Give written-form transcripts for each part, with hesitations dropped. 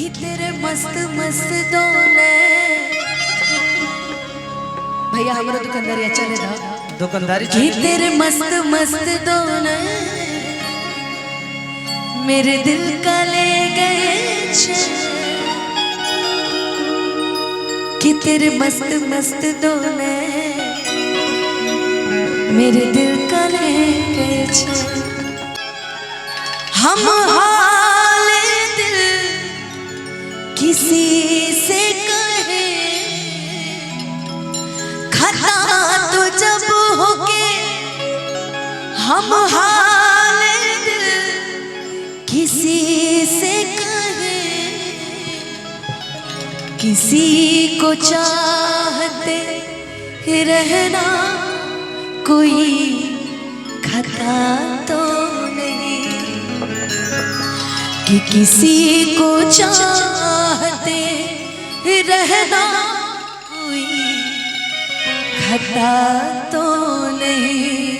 कि तेरे मस्त मस्त दोने भैया हमारा दुकानदारी अच्छा ले रहा दुकानदारी कि तेरे मस्त मस्त दोने मेरे दिल का ले गए कि तेरे मस्त मस्त दोने मेरे दिल का ले गए हम हाल दिल किसी से कहे खता तो जब होके हम हाल दिल किसी से कहे किसी को चाहते रहना कोई खता तो कि किसी को चाहते रहना कोई खता तो नहीं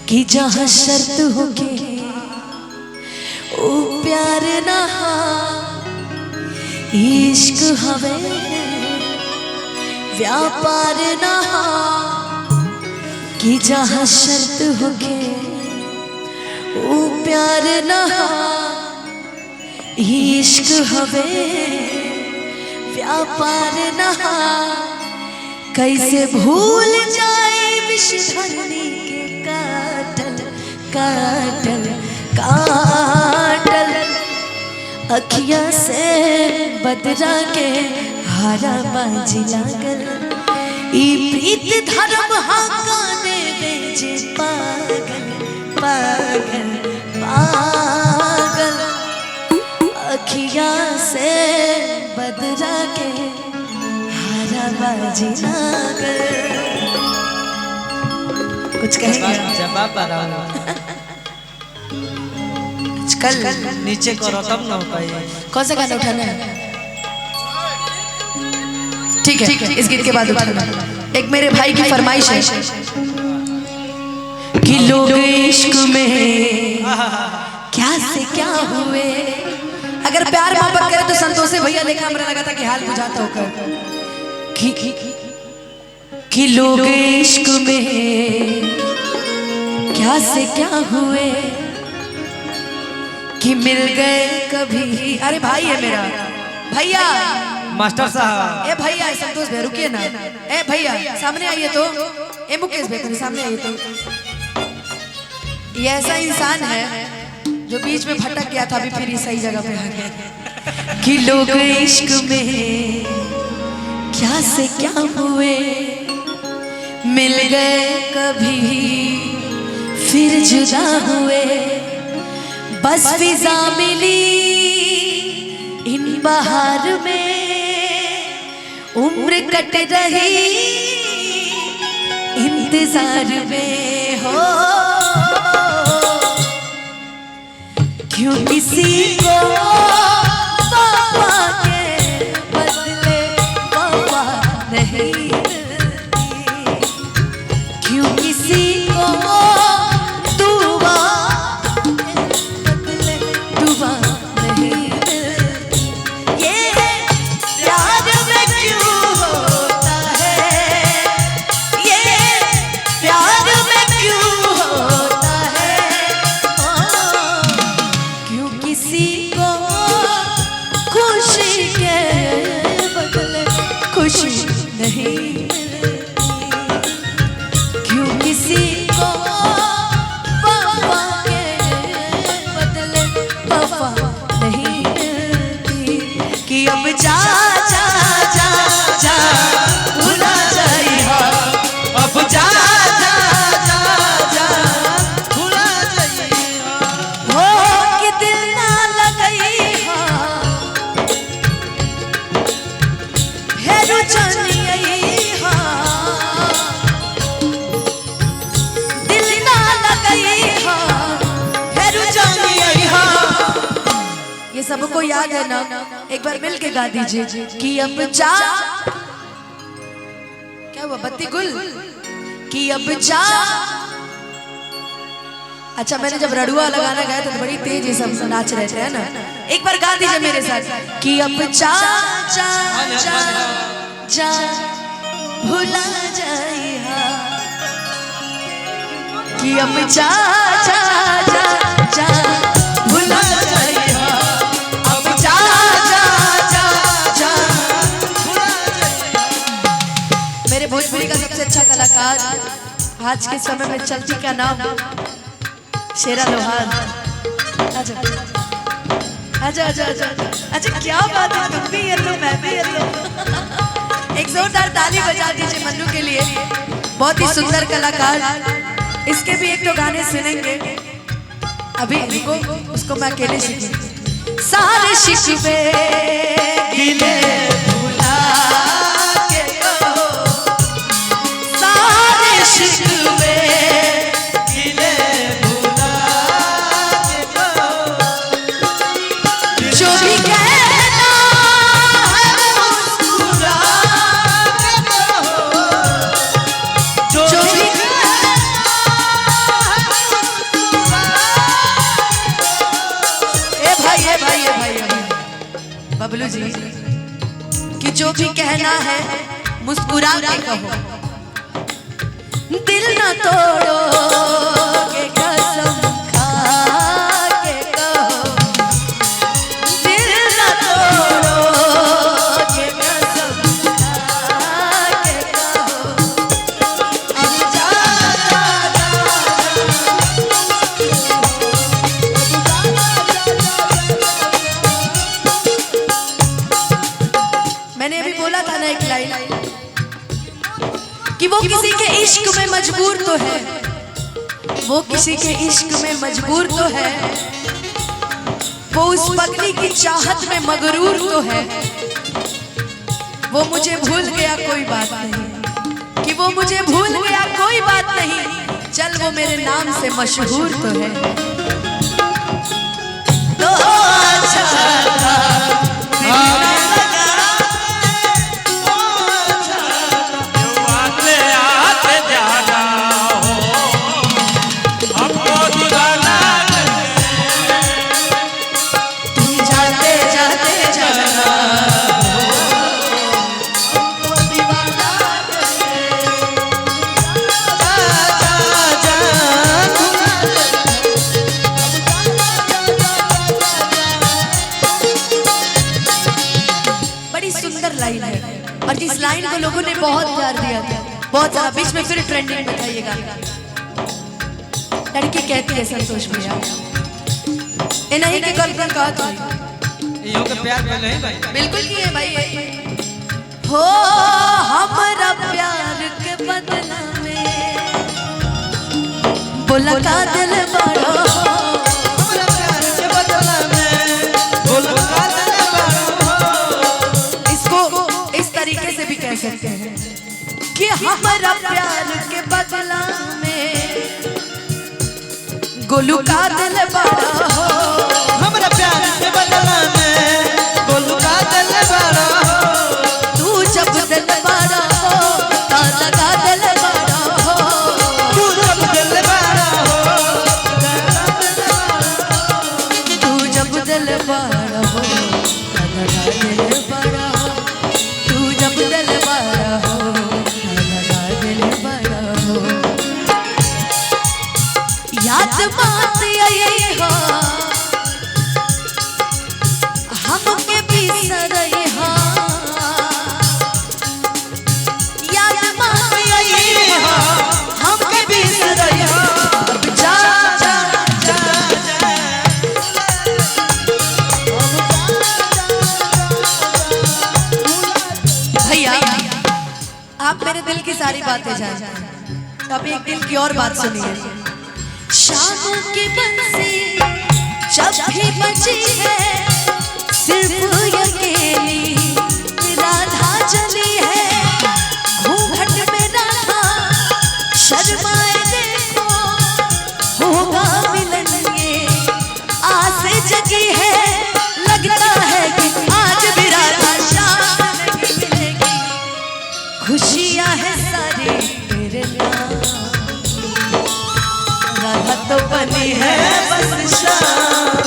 कि जहाँ शर्त हो के ओ प्यार ना इश्क हवे व्यापार ना कि जहाँ शर्त हो के ओ प्यार ना इश्क हवे व्यापार ना कैसे भूल जाए विषधरनी के काटल काटल काटल अखियाँ से बदरा के हारा बाजी लागल ई प्रीत धर्म हाकाने बेजे पागल पागल पागल अखियाँ से बदरा के हारा बाजी लागल कुछ कहेंगे जवाब आ रहा हूँ कल नीचे करो तब ना हो पाए कौन सा गाना उठाना है ठीक है इस गीत के बाद उठाना एक मेरे भाई की फरमाइश है कि लोग इश्क में क्या से क्या हुए अगर प्यार मोहब्बत करे तो संतोष भैया लेखा हमरा लगा था कि हाल बुझाता होकर कि लोग इश्क में क्या से क्या हुए कि मिल गए कभी अरे भाई है मेरा भैया मास्टर साहब ए भैया संतोष भैया रुकिए ना ए भैया सामने आइए तो ए मुकेश भैया सामने आइए तो ये ऐसा इंसान है जो बीच में भटक गया था अभी फिर सही जगह पे आ गया कि लोग इश्क में क्या से क्या हुए मिल गए कभी फिर जुदा हुए बस फिजा मिली इन बहार में उम्र कट रही इंतजार में हो क्यों किसी को पापा के बदले पापा नहीं मिलती क्यों किसी को दुआ बदले दुआ नहीं मिलती ये प्यार में क्यों होता है ये प्यार में क्यों होता है क्यों किसी को खुशी के बदले खुशी नहीं मिलती क्यों किसी को वफा के बदले वफा नहीं मिलती कि अब जा जा जा जा भुला जाई अब जा जा जा जा भुला जाइए हो कि दिल ना लगई फेरू चलिए दिल ना लगई फेरू चलिए ये सबको याद है ना एक बार मिल के गा दीजिए कि अब जा क्या हुआ बत्ती गुल कि अब जा अच्छा मैंने जब रड़ुआ लगाना गया तो बड़ी तेज ये सब नाच रहे थे ना एक बार गा दीजिए मेरे साथ कि अब जा जा जा जा भुला जाइया कि अब जा जा जा जा भुला जाइया अब जा जा जा जा भुला जाइया। मेरे भोजपुरी का सबसे अच्छा कलाकार आज के समय में चलती का नाम शेरा लोहार। आजा आजा आजा आजा अच्छा क्या बात है, तुम भी येलो मैं भी येलो। एक जोरदार ताली बजा दीजिए मन्नू के लिए, बहुत ही सुंदर कलाकार। इसके भी एक तो गाने सुनेंगे अभी, रुको उसको मैं अकेले सीखूंगी। सारे शिकवे गिले भुला के कहो, सारे शिकवे गिले भुला के कहो, जो भी कहना है मुस्कुरा के कहो, जो भी बबलू जी कि जो भी कहना है मुस्कुरा के कहो, दिल न तोड़ो के कसम खा के कहो, दिल न तोड़ो के कसम खा के कहो, अब जा जा जा मैंने अभी बोला था ना एक लाइन कि वो किसी के इश्क में मजबूर तो है, वो किसी के इश्क में मजबूर तो है, वो उस पगली की चाहत में मगरूर तो है, वो मुझे भूल गया कोई बात नहीं, कि वो मुझे भूल गया कोई बात नहीं, चल वो मेरे नाम से मशहूर तो है। तो अच्छा था लाइन है और जिस लाइन को लोगों ने बहुत प्यार दिया था, बहुत ज्यादा। बीच में फिर ट्रेंडिंग में था ये गाना। लड़की कहती है संतोष भैया ए नहीं के गर्लफ्रेंड कहा तो इहो के प्यार में नहीं भाई, बिल्कुल की है भाई। हो हमारा प्यार के बदला में बोला का दिल बड़ा, हमरा प्यार के बदला में बोला का दिल बड़ा। इसको इस तरीके से भी कह सकते हैं कि हमारा प्यार के बदला में गोलू का दिल बड़ा हो, हमरा प्यार के बदला में गोलू का दिल बड़ा हो, तू जब दिल बड़ा हो ताला का दिल बड़ा हो, तू जब दिल बड़ा हो, तू जब दिल बड़ा हो ताला का दिल बड़ा हो, तू जब दिल बड़ा हो ताला का दिल बड़ा हो। याद बात यही हो हमके बिसरई हो, याद बात यही हो हमके बिसरई हो, अब जा जा जा भैया आप मेरे दिल की सारी बातें जानते हैं, तो अब एक दिल की और बात सुनिए। शाम की बंसी जब भी बजी है सिर्फ अकेली राधा चली है, घूंघट में राधा शर्माए देखो होगा मिलन ये आस जगी है, लगता है कि आज भी राधा शाम नहीं मिलेगी, खुशियां है सारी तेरे नाम, राधा तो बनी है बस शाम,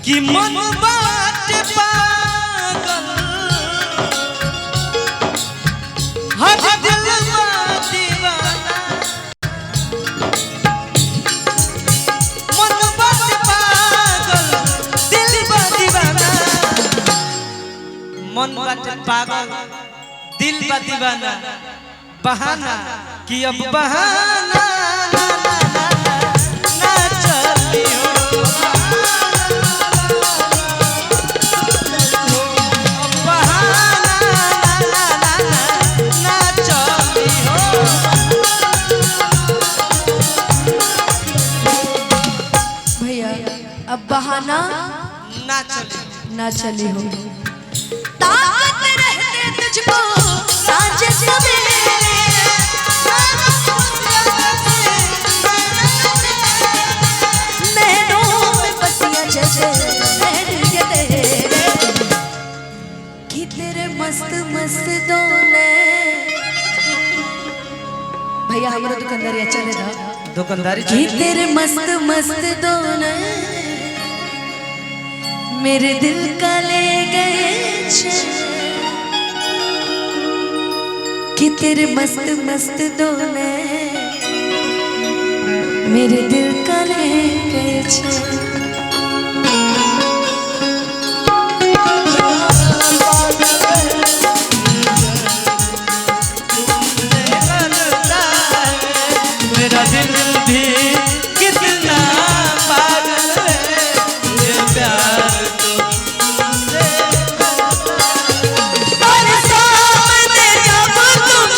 कि मन बात पागल हर दिल दीवाना मन बात पागल दिल दीवाना मन बात पागल दिल दीवाना बहाना कि अब बहाना ना चलियो अब बहाना ना चली हो ताकत रहते तुझको सांझ सवेरे नैनों में बसिया जैसे नैन के तेरे कि तेरे मस्त मस्त दोने भैया हमारा दुकानदारी चले था दुकानदारी कि तेरे मस्त मस्त दोने मेरे दिल का ले गए कि तेरे मस्त मस्त दोने मेरे दिल का ले गए मेरा दिल भी कितना पागल है ये प्यार तो और सामने जब तुम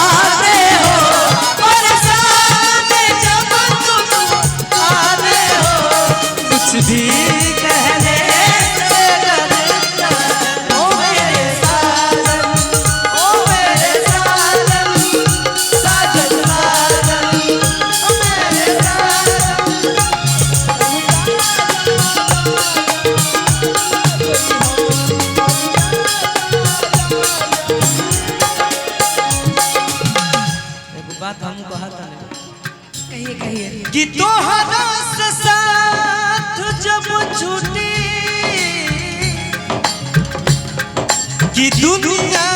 आते हो और सामने जब तुम आते हो कुछ भी कहने से डरता ओ मेरे साजन साजन साजन ओ मेरे एक बात हम कहता नहीं कहिए कहिए कि तोहरा से साथ जब छूटी कि दुनिया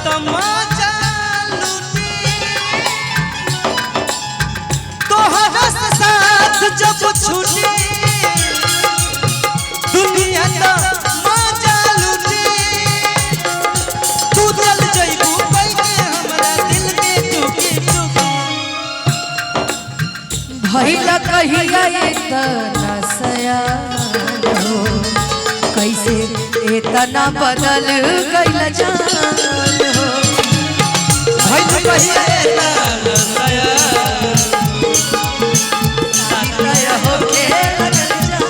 तमाचा लूटी तोहरा से साथ जब छूटी दुनिया तमाचा लूटी तू चल जइबू बैठे हमरा दिल के टुकी टुकी भैला कहिया इतना सयान हो कैसे इतना बदल गइल जान हो भाई तो कहिए तय होके लगल जान हो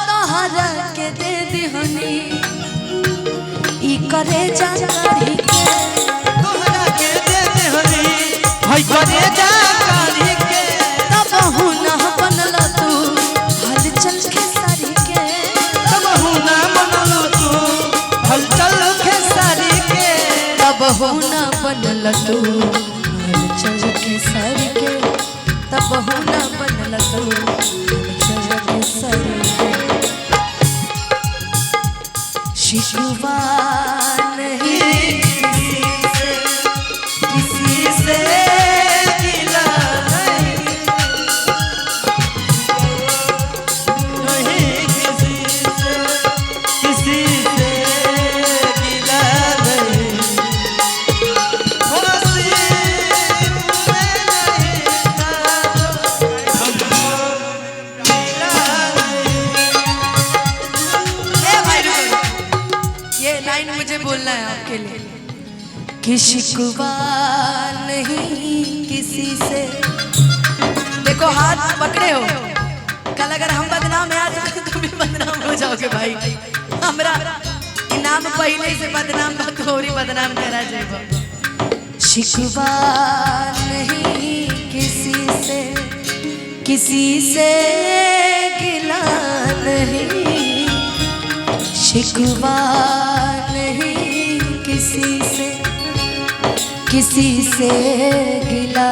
तोहरा के दे दिहनी ई करे जानकारी के तोहरा के देते हनी भाई करे जा कारी के तब हुना बनल तू हलचल खेसारी के तब हुना बनल तू हलचल खेसारी के तब हुना बनल तू हलचल खेसारी के तब हुना बनल तू हलचल खेसारी के शिशुवा नहीं किसी से गिला नहीं किसी से गिला नहीं नसीब में नहीं था हमको गिला नहीं ए भाई रुको। ये लाइन मुझे बोलना है आपके लिए कि शिकवा नहीं किसी से देखो हाथ पकड़े हो कल अगर हम बदनाम है आज तुम भी बदनाम हो जाओगे भाई हमरा इनाम पहले से बदनाम बात हो रही बदनाम तेरा जेब शिकवा नहीं किसी से गिला नहीं शिकवा नहीं किसी से गिला